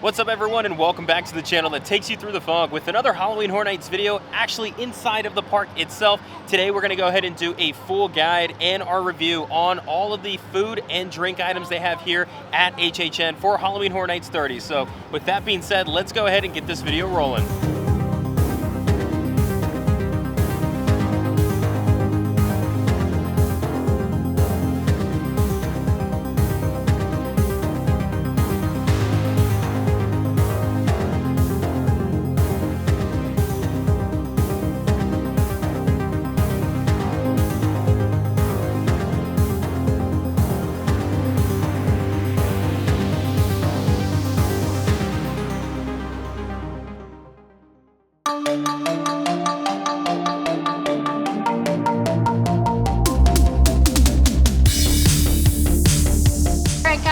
What's up everyone, and welcome back to the channel that takes you through the fog with another Halloween Horror Nights video actually inside of the park itself. Today we're going to go ahead and do a full guide and our review on all of the food and drink items they have here at HHN for Halloween Horror Nights 30. So with that being said, let's go ahead and get this video rolling.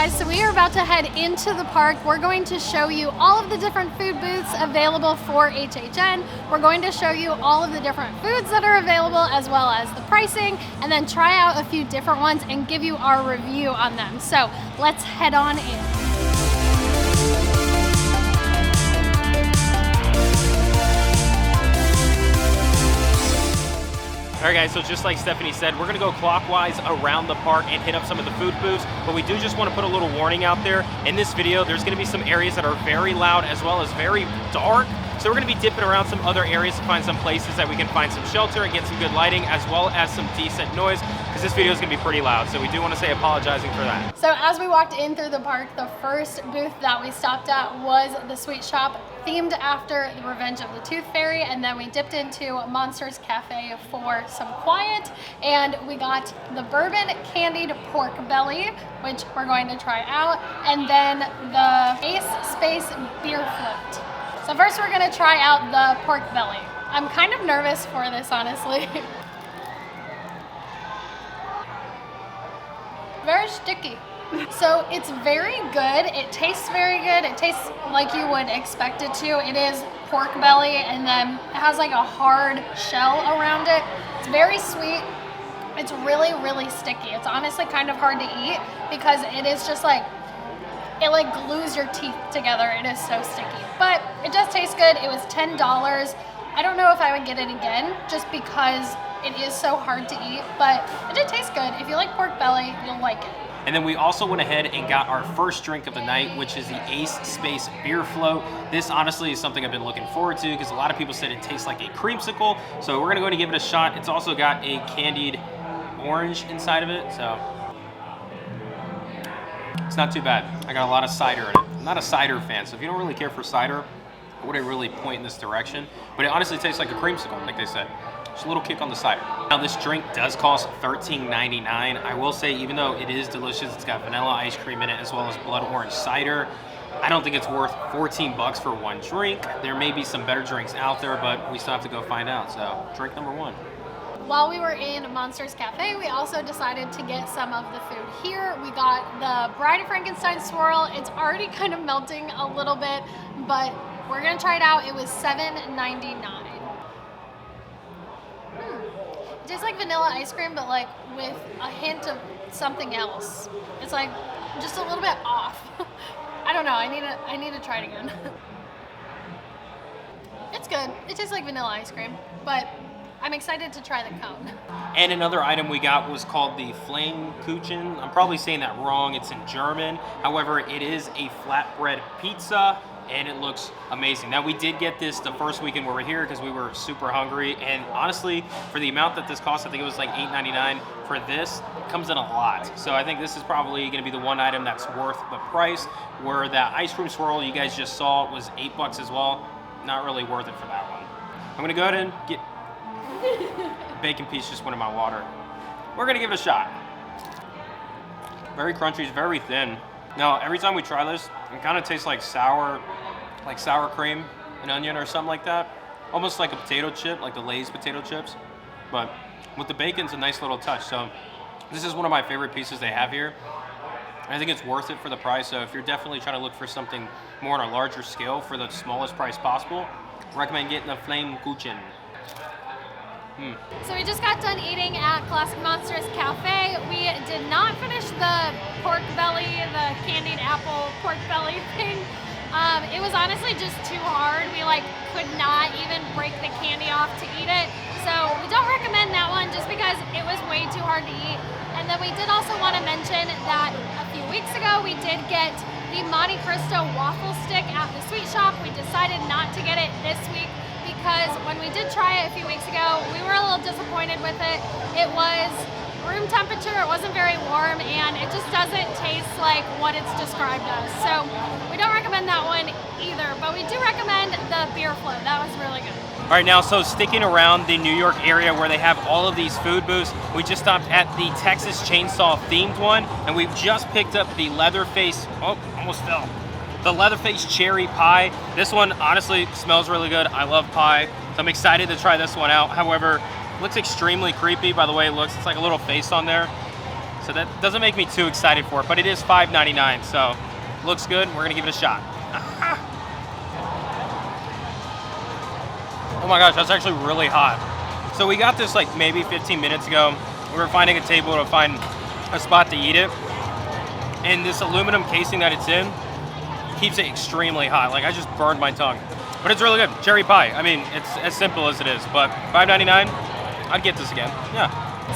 So we are about to head into the park. We're going to show you all of the different food booths available for HHN. We're going to show you all of the different foods that are available as well as the pricing, and then try out a few different ones and give you our review on them. So let's head on in. All right guys, so just like Stephanie said, we're gonna go clockwise around the park and hit up some of the food booths, but we do just wanna put a little warning out there. In this video, there's gonna be some areas that are very loud as well as very dark. So we're gonna be dipping around some other areas to find some places that we can find some shelter and get some good lighting as well as some decent noise, because this video is gonna be pretty loud. So we do wanna say apologizing for that. So as we walked in through the park, the first booth that we stopped at was the sweet shop, themed after the Revenge of the Tooth Fairy, and then we dipped into Monsters Cafe for some quiet, and we got the bourbon candied pork belly, which we're going to try out, and then the Ace Space beer float. So first we're gonna try out the pork belly. I'm kind of nervous for this, honestly. Very sticky. So it's very good. It tastes very good. It tastes like you would expect it to. It is pork belly, and then it has like a hard shell around it. It's very sweet. It's really, really sticky. It's honestly kind of hard to eat because it is just like, it like glues your teeth together. It is so sticky, but it does taste good. It was $10. I don't know if I would get it again just because it is so hard to eat, but it did taste good. If you like pork belly, you'll like it. And then we also went ahead and got our first drink of the night, which is the Ace Space Beer Float. This honestly is something I've been looking forward to because a lot of people said it tastes like a creamsicle. So we're gonna go ahead and give it a shot. It's also got a candied orange inside of it, so it's not too bad. I got a lot of cider in it. I'm not a cider fan, so if you don't really care for cider, I wouldn't really point in this direction. But it honestly tastes like a creamsicle, like they said. Just a little kick on the cider. Now this drink does cost $13.99. I will say, even though it is delicious, it's got vanilla ice cream in it as well as blood orange cider. I don't think it's worth 14 bucks for one drink. There may be some better drinks out there, but we still have to go find out. So drink number one. While we were in Monsters Cafe, we also decided to get some of the food here. We got the Bride of Frankenstein swirl. It's already kind of melting a little bit, but we're gonna try it out. It was $7.99. It tastes like vanilla ice cream, but like with a hint of something else. It's like just a little bit off. I don't know, I need to try it again. It's good. It tastes like vanilla ice cream, but I'm excited to try the cone. And another item we got was called the Flammkuchen. I'm probably saying that wrong, it's in German. However, it is a flatbread pizza, and it looks amazing. Now we did get this the first weekend we were here because we were super hungry, and honestly, for the amount that this cost, I think it was like $8.99. For this, it comes in a lot. So I think this is probably gonna be the one item that's worth the price, where that ice cream swirl you guys just saw was $8 as well. Not really worth it for that one. I'm gonna go ahead and get, bacon piece just went in my water. We're gonna give it a shot. Very crunchy, it's very thin. Now, every time we try this, it kind of tastes like sour cream and onion or something like that. Almost like a potato chip, like the Lay's potato chips. But with the bacon's a nice little touch. So this is one of my favorite pieces they have here. I think it's worth it for the price. So if you're definitely trying to look for something more on a larger scale for the smallest price possible, recommend getting the Flammkuchen. So we just got done eating at Classic Monsters Cafe. We did not finish the pork belly, the candied apple pork belly thing, It was honestly just too hard. We like could not even break the candy off to eat it. So we don't recommend that one just because it was way too hard to eat. And then we did also want to mention that a few weeks ago we did get the Monte Cristo waffle stick at the sweet shop. We decided not to get it this week because when we did try it a few weeks ago, we were a little disappointed with it. It was room temperature, it wasn't very warm, and it just doesn't taste like what it's described as. So we don't recommend that one either, but we do recommend the beer float. That was really good. All right, now, so sticking around the New York area where they have all of these food booths, we just stopped at the Texas Chainsaw themed one, and we've just picked up the Leatherface, oh, almost fell. The Leatherface cherry pie. This one honestly smells really good. I love pie, so I'm excited to try this one out. However, looks extremely creepy by the way it looks. It's like a little face on there. So that doesn't make me too excited for it, but it is $5.99, so looks good. We're gonna give it a shot. Oh my gosh, that's actually really hot. So we got this like maybe 15 minutes ago. We were finding a table to find a spot to eat it. And this aluminum casing that it's in keeps it extremely hot. Like I just burned my tongue. But it's really good, cherry pie. I mean, it's as simple as it is, but $5.99, I'd get this again, yeah.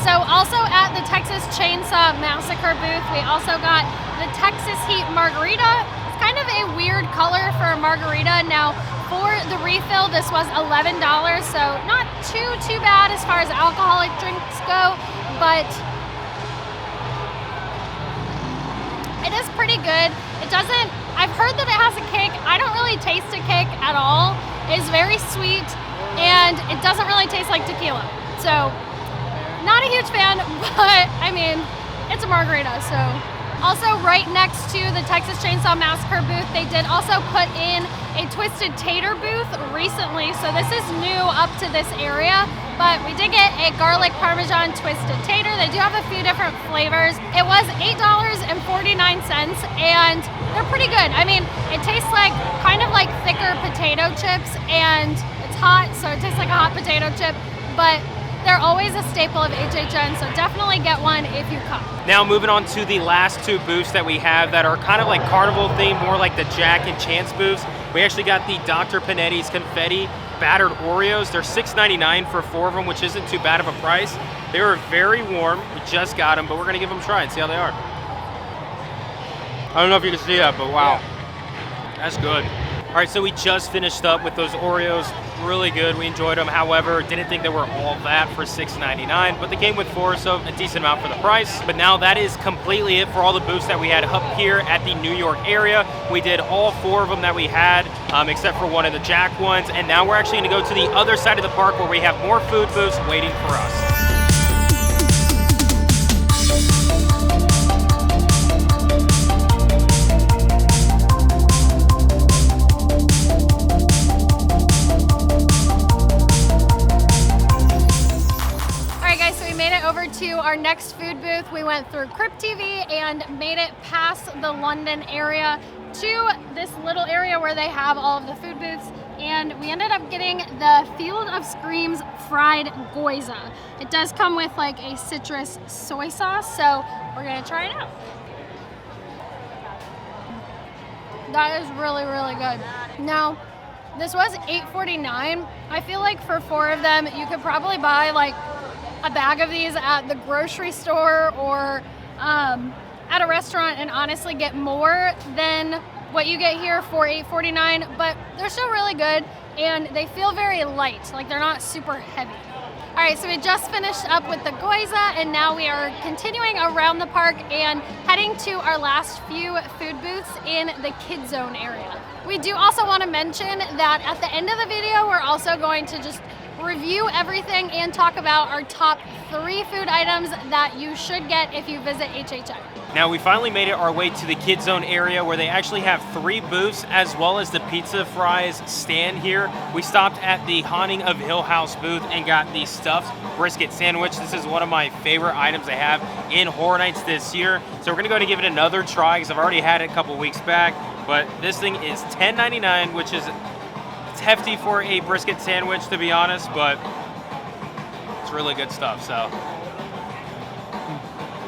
So also at the Texas Chainsaw Massacre booth, we also got the Texas Heat Margarita. It's kind of a weird color for a margarita. Now, for the refill, this was $11, so not too bad as far as alcoholic drinks go, but it is pretty good. It doesn't, I've heard that it has a kick. I don't really taste a kick at all. It's very sweet, and it doesn't really taste like tequila. So, not a huge fan, but I mean, it's a margarita, so. Also, right next to the Texas Chainsaw Massacre booth, they did also put in a Twisted Tater booth recently, so this is new up to this area, but we did get a garlic parmesan twisted tater. They do have a few different flavors. It was $8.49, and they're pretty good. I mean, it tastes like, kind of like thicker potato chips, and it's hot, so it tastes like a hot potato chip, but they're always a staple of HHN, so definitely get one if you come. Now moving on to the last two booths that we have that are kind of like carnival themed, more like the Jack and Chance booths. We actually got the Dr. Panetti's Confetti Battered Oreos. They're $6.99 for 4 of them, which isn't too bad of a price. They were very warm. We just got them, but we're gonna give them a try and see how they are. I don't know if you can see that, but wow, that's good. All right, so we just finished up with those Oreos. Really good, we enjoyed them. However, didn't think they were all that for $6.99, but they came with 4, so a decent amount for the price. But now that is completely it for all the booths that we had up here at the New York area. We did all 4 of them that we had, except for one of the Jack ones. And now we're actually gonna go to the other side of the park where we have more food booths waiting for us. Over to our next food booth. We went through Crypt TV and made it past the London area to this little area where they have all of the food booths, and we ended up getting the Field of Screams fried goiza. It does come with like a citrus soy sauce, so we're gonna try it out. That is really, really good. Now, this was $8.49. I feel like for 4 of them, you could probably buy like a bag of these at the grocery store or at a restaurant and honestly get more than what you get here for $8.49, but they're still really good and they feel very light, like they're not super heavy. All right, so we just finished up with the goiza and now we are continuing around the park and heading to our last few food booths in the Kid Zone area. We do also want to mention that at the end of the video, we're also going to just review everything and talk about our top 3 food items that you should get if you visit HHN. Now we finally made it our way to the Kid Zone area where they actually have 3 booths as well as the pizza fries stand here. We stopped at the Haunting of Hill House booth and got the stuffed brisket sandwich. This is one of my favorite items they have in Horror Nights this year. So we're gonna go to give it another try because I've already had it a couple weeks back, but this thing is $10.99, which is hefty for a brisket sandwich, to be honest, but it's really good stuff. So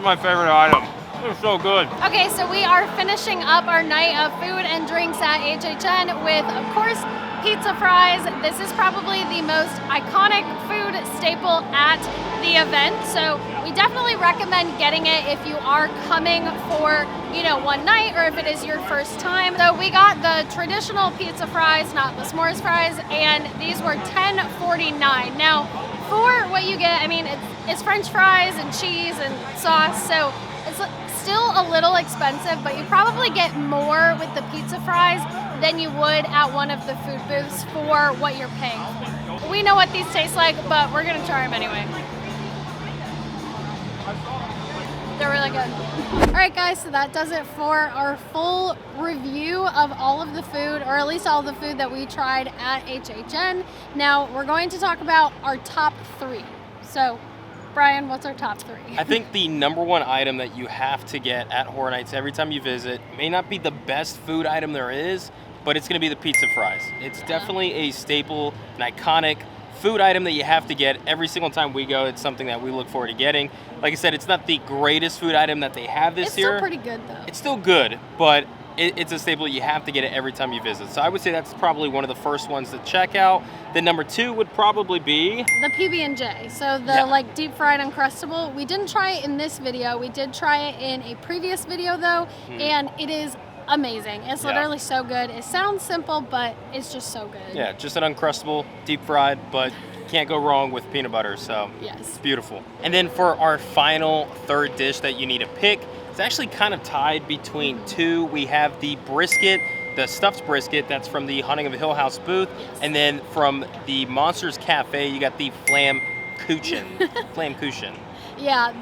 my favorite item. It's so good. Okay, so we are finishing up our night of food and drinks at HHN with, of course, pizza fries. This is probably the most iconic food staple at the event, so we definitely recommend getting it if you are coming for, you know, one night or if it is your first time. So we got the traditional pizza fries, not the s'mores fries, and these were $10.49. Now, for what you get, I mean, it's French fries and cheese and sauce, so it's still a little expensive, but you probably get more with the pizza fries than you would at one of the food booths for what you're paying for. We know what these taste like, but we're gonna try them anyway. They're really good. All right, guys, so that does it for our full review of all of the food, or at least all the food that we tried at HHN. Now, we're going to talk about our top 3. So, Brian, what's our top 3? I think the number one item that you have to get at Horror Nights every time you visit may not be the best food item there is, but it's going to be the pizza fries. It's definitely a staple, an iconic food item that you have to get every single time we go. It's something that we look forward to getting. Like I said, it's not the greatest food item that they have this year. It's still pretty good, though. It's still good, but it's a staple. You have to get it every time you visit. So I would say that's probably one of the first ones to check out. Then number 2 would probably be the PB&J. So the like deep fried Uncrustable. We didn't try it in this video. We did try it in a previous video though, and it is amazing. It's literally so good. It sounds simple, but it's just so good. Yeah, just an Uncrustable, deep fried, but can't go wrong with peanut butter. So it's beautiful. And then for our final third dish that you need to pick, it's actually kind of tied between 2. We have the brisket, the stuffed brisket that's from the Hunting of Hill House booth, and then from the Monsters Cafe, you got the Flam Kuchen. Flam Kuchen. Yeah,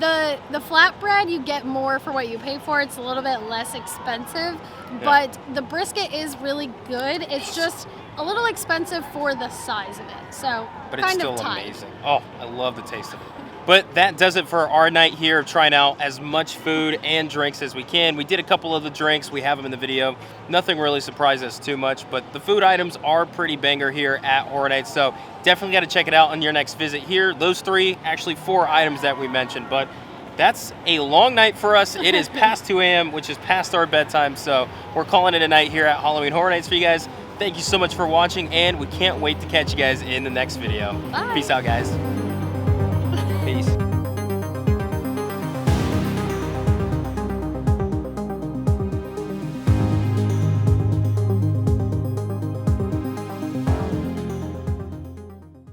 the flatbread, you get more for what you pay for. It's a little bit less expensive, but the brisket is really good. It's just a little expensive for the size of it. So, but it's still amazing. Oh, I love the taste of it. But that does it for our night here of trying out as much food and drinks as we can. We did a couple of the drinks. We have them in the video. Nothing really surprised us too much, but the food items are pretty banger here at Horror Nights. So definitely got to check it out on your next visit here. Those 3, actually 4 items that we mentioned, but that's a long night for us. It is past 2 a.m., which is past our bedtime. So we're calling it a night here at Halloween Horror Nights for you guys. Thank you so much for watching, and we can't wait to catch you guys in the next video. Bye. Peace out, guys.